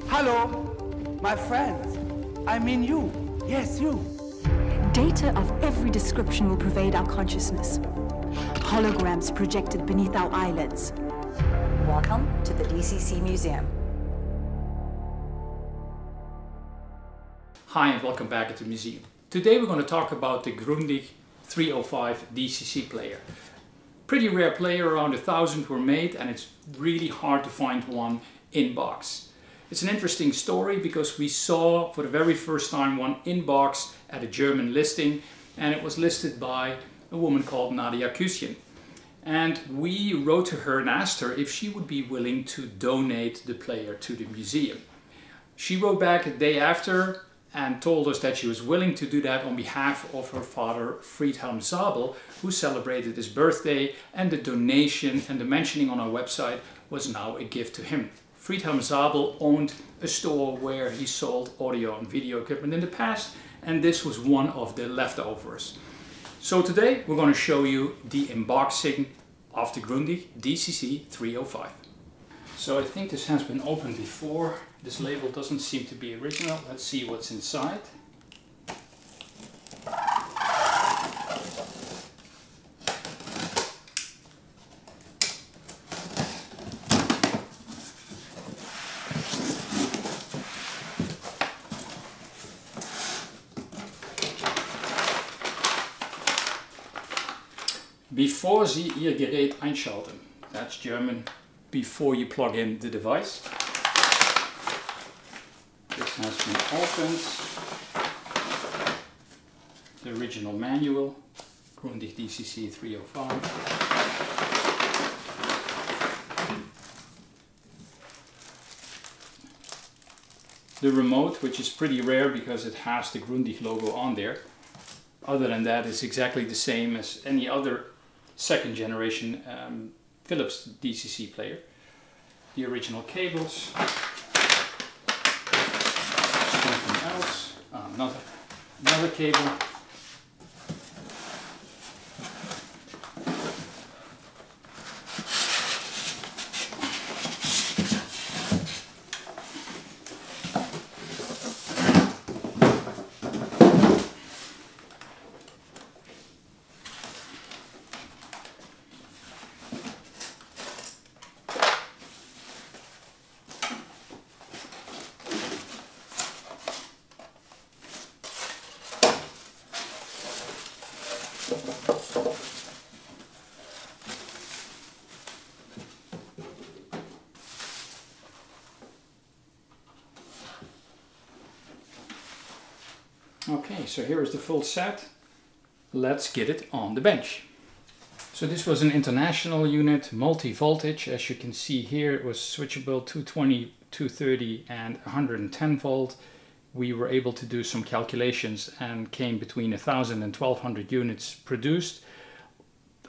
Hello, my friends. I mean you. Yes, you. Data of every description will pervade our consciousness. Holograms projected beneath our eyelids. Welcome to the DCC Museum. Hi and welcome back at the museum. Today we're going to talk about the Grundig 305 DCC player. Pretty rare player, around 1,000 were made, and it's really hard to find one in box. It's an interesting story because we saw for the very first time one in box at a German listing, and it was listed by a woman called Nadia Küsschen. And we wrote to her and asked her if she would be willing to donate the player to the museum. She wrote back a day after and told us that she was willing to do that on behalf of her father Friedhelm Zabel, who celebrated his birthday, and the donation and the mentioning on our website was now a gift to him. Friedhelm Zabel owned a store where he sold audio and video equipment in the past, and this was one of the leftovers. So today we're going to show you the unboxing of the Grundig DCC 305. So I think this has been opened before. This label doesn't seem to be original. Let's see what's inside. Bevor Sie Ihr Gerät einschalten. That's German, before you plug in the device. This has been opened. The original manual, Grundig DCC 305. The remote, which is pretty rare because it has the Grundig logo on there. Other than that, it's exactly the same as any other second generation Philips DCC player. The original cables. Something else. Another cable. Okay, so here is the full set. Let's get it on the bench. So this was an international unit, multi-voltage. As you can see here, it was switchable 220, 230 and 110 volt. We were able to do some calculations and came between 1,000 and 1,200 units produced.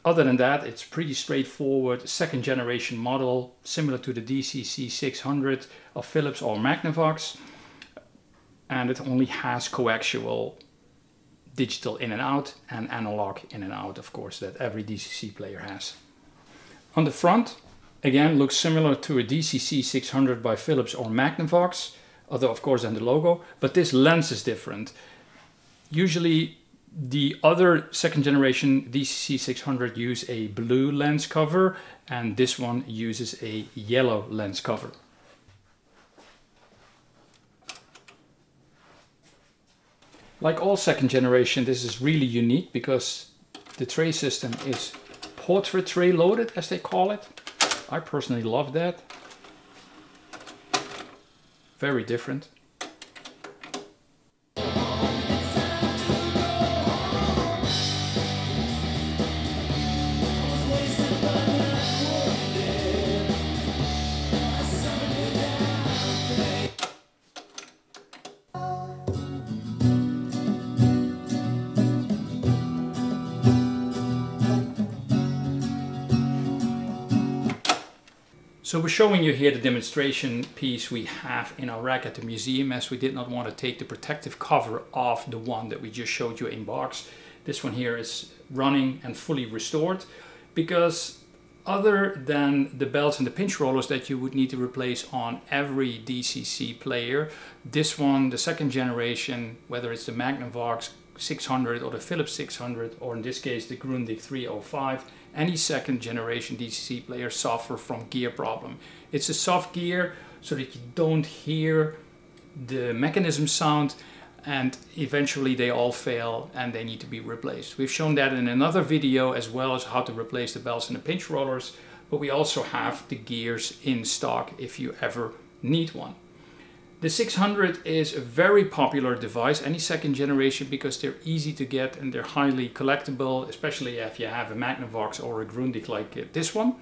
Other than that, it's pretty straightforward, second generation model, similar to the DCC 600 of Philips or Magnavox. And it only has coaxial digital in and out and analog in and out, of course, that every DCC player has. On the front, again, looks similar to a DCC 600 by Philips or Magnavox, although of course than the logo, but this lens is different. Usually the other second generation DCC 600 use a blue lens cover, and this one uses a yellow lens cover. Like all second generation, this is really unique because the tray system is portrait tray loaded, as they call it. I personally love that. Very different. So we're showing you here the demonstration piece we have in our rack at the museum, as we did not want to take the protective cover off the one that we just showed you in box. This one here is running and fully restored because other than the belts and the pinch rollers that you would need to replace on every DCC player, this one, the second generation, whether it's the Magnavox 600 or the Philips 600, or in this case the Grundig 305, any second generation DCC player suffer from gear problem. It's a soft gear so that you don't hear the mechanism sound, and eventually they all fail and they need to be replaced. We've shown that in another video, as well as how to replace the belts and the pinch rollers, but we also have the gears in stock if you ever need one. The 600 is a very popular device, any second generation, because they're easy to get and they're highly collectible, especially if you have a Magnavox or a Grundig like this one.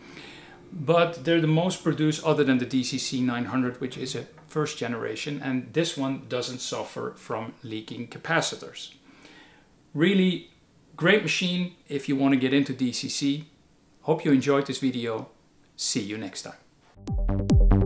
But they're the most produced other than the DCC 900, which is a first generation, and this one doesn't suffer from leaking capacitors. Really great machine if you want to get into DCC. Hope you enjoyed this video. See you next time.